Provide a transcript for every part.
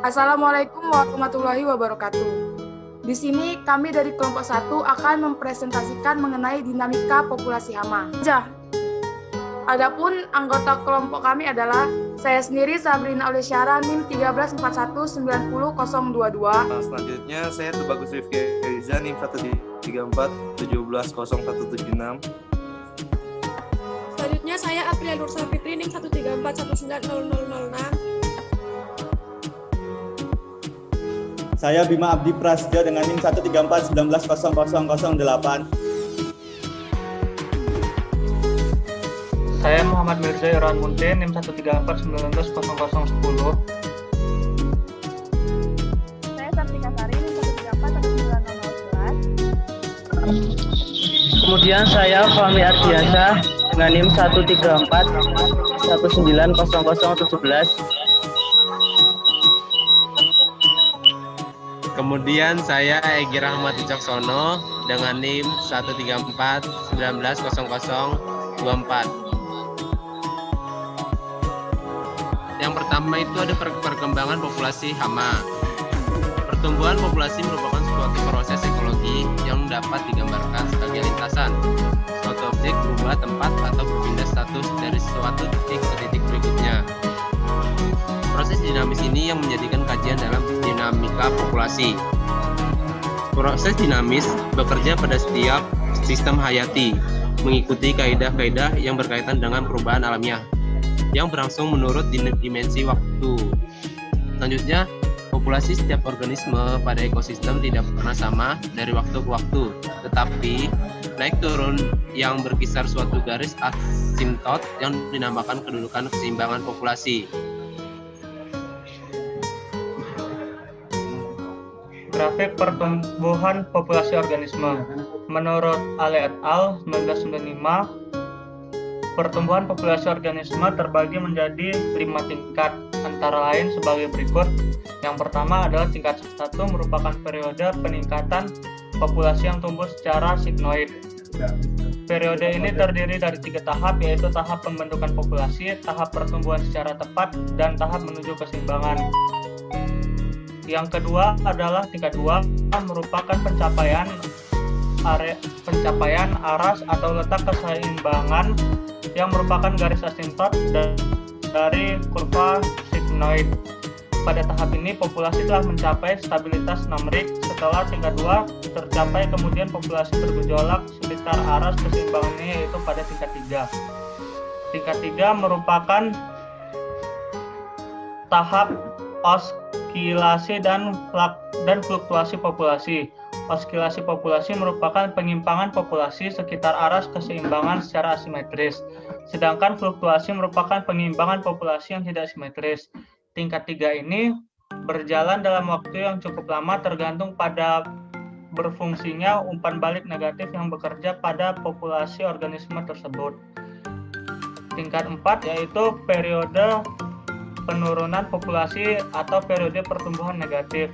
Assalamualaikum warahmatullahi wabarakatuh. Di sini kami dari kelompok 1 akan mempresentasikan mengenai dinamika populasi hama. Adapun anggota kelompok kami adalah saya sendiri Sabrina Aulisyara NIM 131190022. Selanjutnya saya Tubagus Rifki Eliza NIM 13417100176. Selanjutnya saya Aprilia Nursa Fitri NIM 134190006. Saya Bima Abdi Prasetyo dengan NIM 134190008. Saya Muhammad Mirza Irwan Munte NIM 134190010. Saya Sartika Sari NIM 1341911. Kemudian saya Fahmi Ardiansyah dengan NIM 134190017. Kemudian saya Egy Rahmat Wicaksono dengan NIM 134190024. Yang pertama itu ada perkembangan populasi hama. Pertumbuhan populasi merupakan suatu proses ekologi yang dapat digambarkan sebagai lintasan. Suatu objek berubah tempat atau berpindah status dari suatu titik ke titik berikutnya. Proses dinamis ini yang menjadikan kajian dalam dinamika populasi. Proses dinamis bekerja pada setiap sistem hayati, mengikuti kaidah-kaidah yang berkaitan dengan perubahan alamiah yang berlangsung menurut dimensi waktu. Selanjutnya, populasi setiap organisme pada ekosistem tidak pernah sama dari waktu ke waktu, tetapi naik turun yang berkisar suatu garis asimtot yang dinamakan kedudukan keseimbangan populasi. Grafik pertumbuhan populasi organisme. Menurut Ale et al. 1995, pertumbuhan populasi organisme terbagi menjadi 5 tingkat, antara lain sebagai berikut. Yang pertama adalah tingkat 1, merupakan periode peningkatan populasi yang tumbuh secara sigmoid. Periode ini terdiri dari 3 tahap, yaitu tahap pembentukan populasi, tahap pertumbuhan secara tepat, dan tahap menuju keseimbangan. Yang kedua adalah tingkat 2, merupakan pencapaian aras atau letak keseimbangan yang merupakan garis asimtot dari kurva sigmoid. Pada tahap ini populasi telah mencapai stabilitas numerik. Setelah tingkat 2 tercapai, kemudian populasi bergejolak sekitar aras keseimbangannya, yaitu pada tingkat 3. Tingkat 3 merupakan tahap oskilasi dan fluktuasi populasi. Oskilasi populasi merupakan penyimpangan populasi sekitar aras keseimbangan secara asimetris, sedangkan fluktuasi merupakan penyimpangan populasi yang tidak simetris. Tingkat 3 ini berjalan dalam waktu yang cukup lama tergantung pada berfungsinya umpan balik negatif yang bekerja pada populasi organisme tersebut. Tingkat 4 yaitu periode penurunan populasi atau periode pertumbuhan negatif,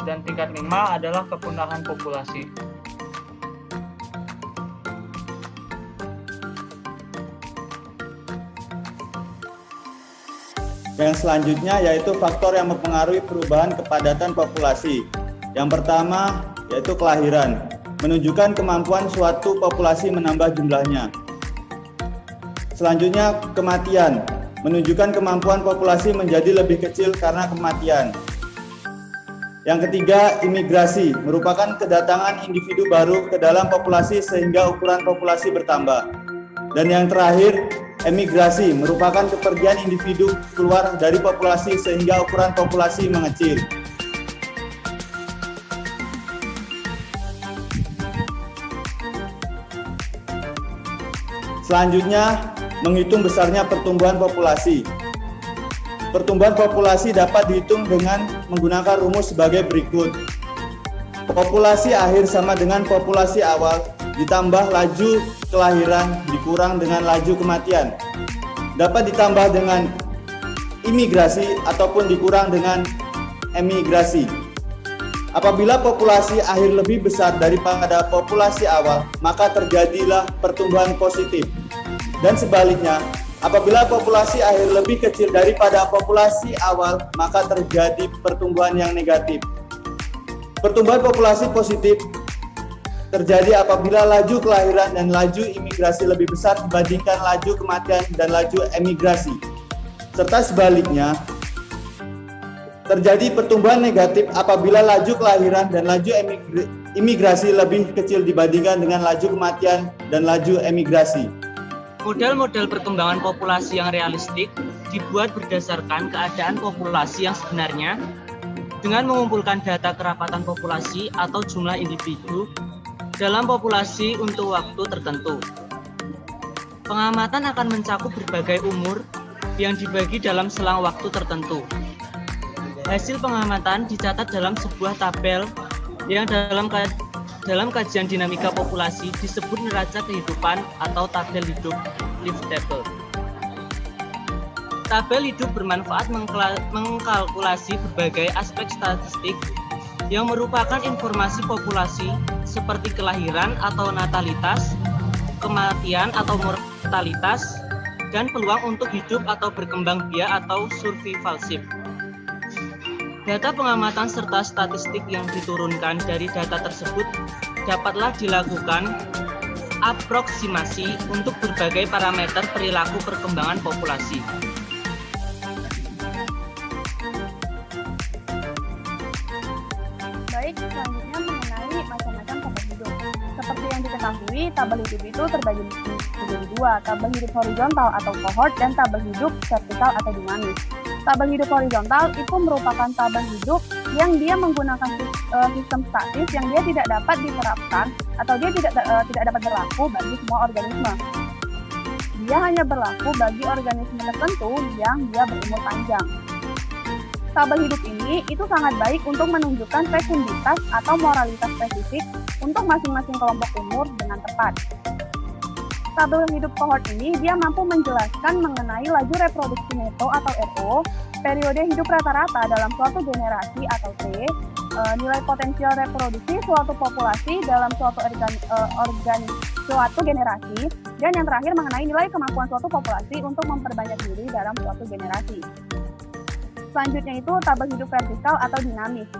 dan tingkat 5 adalah kepunahan populasi. Yang selanjutnya yaitu faktor yang mempengaruhi perubahan kepadatan populasi. Yang pertama yaitu kelahiran, menunjukkan kemampuan suatu populasi menambah jumlahnya. Selanjutnya kematian, menunjukkan kemampuan populasi menjadi lebih kecil karena kematian. Yang ketiga, imigrasi, merupakan kedatangan individu baru ke dalam populasi sehingga ukuran populasi bertambah. Dan yang terakhir, emigrasi, merupakan kepergian individu keluar dari populasi sehingga ukuran populasi mengecil. Selanjutnya, menghitung besarnya pertumbuhan populasi. Pertumbuhan populasi dapat dihitung dengan menggunakan rumus sebagai berikut. Populasi akhir sama dengan populasi awal, ditambah laju kelahiran dikurang dengan laju kematian. Dapat ditambah dengan imigrasi ataupun dikurang dengan emigrasi. Apabila populasi akhir lebih besar daripada populasi awal, maka terjadilah pertumbuhan positif. Dan sebaliknya, Apabila populasi akhir lebih kecil daripada populasi awal, maka terjadi pertumbuhan yang negatif. Pertumbuhan populasi positif terjadi apabila laju kelahiran dan laju imigrasi lebih besar dibandingkan laju kematian dan laju emigrasi. Serta sebaliknya, terjadi pertumbuhan negatif apabila laju kelahiran dan laju imigrasi lebih kecil dibandingkan dengan laju kematian dan laju emigrasi. Model-model perkembangan populasi yang realistik dibuat berdasarkan keadaan populasi yang sebenarnya dengan mengumpulkan data kerapatan populasi atau jumlah individu dalam populasi untuk waktu tertentu. Pengamatan akan mencakup berbagai umur yang dibagi dalam selang waktu tertentu. Hasil pengamatan dicatat dalam sebuah tabel yang dalam kajian dinamika populasi disebut neraca kehidupan atau tabel hidup, life table. Tabel hidup bermanfaat mengkalkulasi berbagai aspek statistik yang merupakan informasi populasi seperti kelahiran atau natalitas, kematian atau mortalitas, dan peluang untuk hidup atau berkembang biak atau survivalship. Data pengamatan serta statistik yang diturunkan dari data tersebut dapatlah dilakukan aproksimasi untuk berbagai parameter perilaku perkembangan populasi. Baik, selanjutnya mengenai macam-macam tabel hidup. Seperti yang diketahui, tabel hidup itu terbagi menjadi dua, tabel hidup horizontal atau cohort dan tabel hidup vertikal atau dinamis. Tabel hidup horizontal itu merupakan tabel hidup yang dia menggunakan sistem statis yang dia tidak dapat diterapkan atau dia tidak dapat berlaku bagi semua organisme. Dia hanya berlaku bagi organisme tertentu yang dia berumur panjang. Tabel hidup ini itu sangat baik untuk menunjukkan fekunditas atau moralitas spesifik untuk masing-masing kelompok umur dengan tepat. Tabel hidup cohort ini dia mampu menjelaskan mengenai laju reproduksi neto atau RO, periode hidup rata-rata dalam suatu generasi atau T, nilai potensial reproduksi suatu populasi dalam suatu suatu generasi, dan yang terakhir mengenai nilai kemampuan suatu populasi untuk memperbanyak diri dalam suatu generasi. Selanjutnya itu tabel hidup vertikal atau dinamis.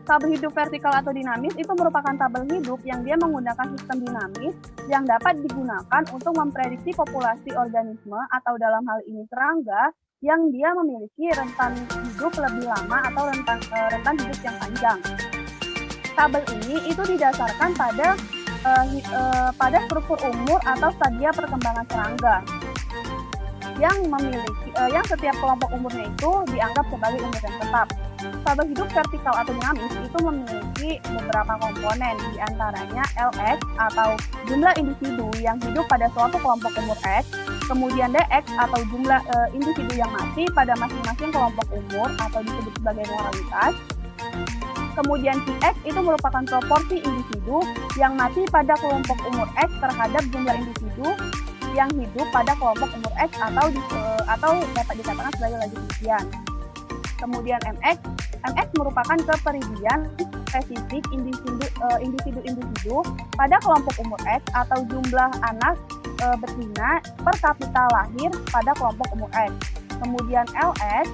Tabel hidup vertikal atau dinamis itu merupakan tabel hidup yang dia menggunakan sistem dinamis yang dapat digunakan untuk memprediksi populasi organisme atau dalam hal ini serangga yang dia memiliki rentan hidup lebih lama atau rentan hidup yang panjang. Tabel ini itu didasarkan pada struktur umur atau stadia perkembangan serangga yang setiap kelompok umurnya itu dianggap sebagai umur yang tetap. Tabel hidup vertikal atau dinamis itu memiliki beberapa komponen, diantaranya LX atau jumlah individu yang hidup pada suatu kelompok umur X, kemudian DX atau jumlah individu yang mati pada masing-masing kelompok umur atau disebut sebagai moralitas. Kemudian PX itu merupakan proporsi individu yang mati pada kelompok umur X terhadap jumlah individu yang hidup pada kelompok umur X atau dapat dikatakan sebagai laju kematian. Kemudian MX merupakan kepergian spesifik individu pada kelompok umur X atau jumlah anak betina per kapita lahir pada kelompok umur X. Kemudian LS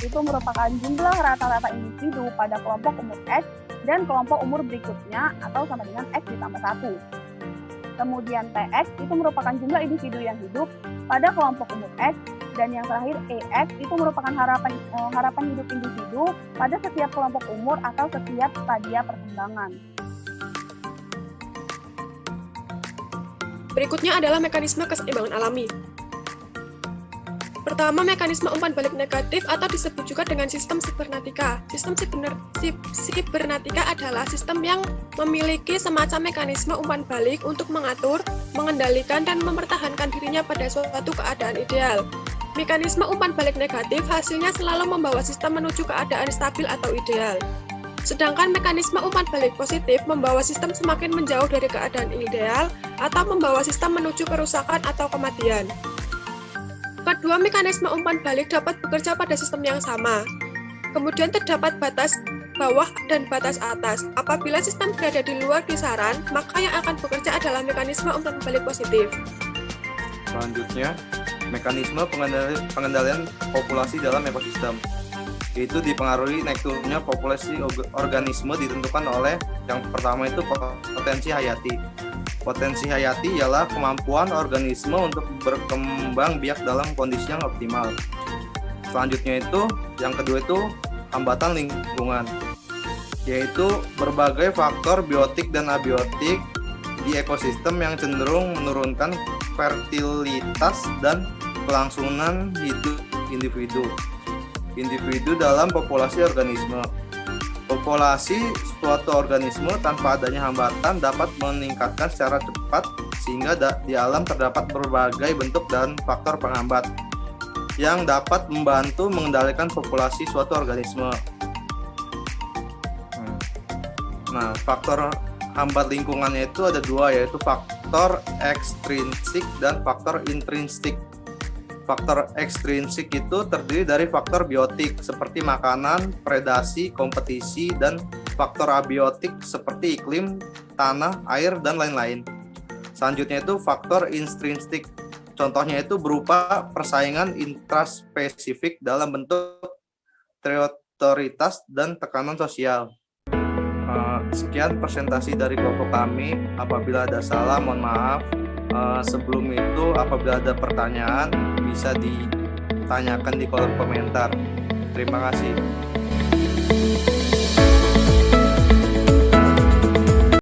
itu merupakan jumlah rata-rata individu pada kelompok umur X dan kelompok umur berikutnya atau sama dengan X ditambah 1. Kemudian TX itu merupakan jumlah individu yang hidup pada kelompok umur X, dan yang terakhir EX itu merupakan harapan hidup individu pada setiap kelompok umur atau setiap stadia perkembangan. Berikutnya adalah mekanisme keseimbangan alami. Pertama, mekanisme umpan balik negatif atau disebut juga dengan sistem sibernatika. Sistem sibernatika adalah sistem yang memiliki semacam mekanisme umpan balik untuk mengatur, mengendalikan, dan mempertahankan dirinya pada suatu keadaan ideal. Mekanisme umpan balik negatif hasilnya selalu membawa sistem menuju keadaan stabil atau ideal. Sedangkan mekanisme umpan balik positif membawa sistem semakin menjauh dari keadaan ideal atau membawa sistem menuju kerusakan atau kematian. Kedua mekanisme umpan balik dapat bekerja pada sistem yang sama. Kemudian terdapat batas bawah dan batas atas. Apabila sistem berada di luar kisaran, maka yang akan bekerja adalah mekanisme umpan balik positif. Selanjutnya, mekanisme pengendalian populasi dalam ekosistem, yaitu dipengaruhi naik turunnya populasi organisme ditentukan oleh yang pertama itu potensi hayati. Potensi hayati ialah kemampuan organisme untuk berkembang biak dalam kondisi yang optimal. Selanjutnya itu, yang kedua itu hambatan lingkungan, yaitu berbagai faktor biotik dan abiotik di ekosistem yang cenderung menurunkan fertilitas dan kelangsungan hidup individu dalam populasi organisme. Populasi suatu organisme tanpa adanya hambatan dapat meningkatkan secara cepat sehingga di alam terdapat berbagai bentuk dan faktor penghambat yang dapat membantu mengendalikan populasi suatu organisme. Nah, faktor hambat lingkungannya itu ada dua, yaitu faktor ekstrinsik dan faktor intrinsik. Faktor ekstrinsik itu terdiri dari faktor biotik seperti makanan, predasi, kompetisi, dan faktor abiotik seperti iklim, tanah, air, dan lain-lain. Selanjutnya itu faktor intrinsik. Contohnya itu berupa persaingan intraspesifik dalam bentuk teritoritas dan tekanan sosial. Sekian presentasi dari kelompok kami. Apabila ada salah, mohon maaf. Sebelum itu, apabila ada pertanyaan, bisa ditanyakan di kolom komentar. Terima kasih.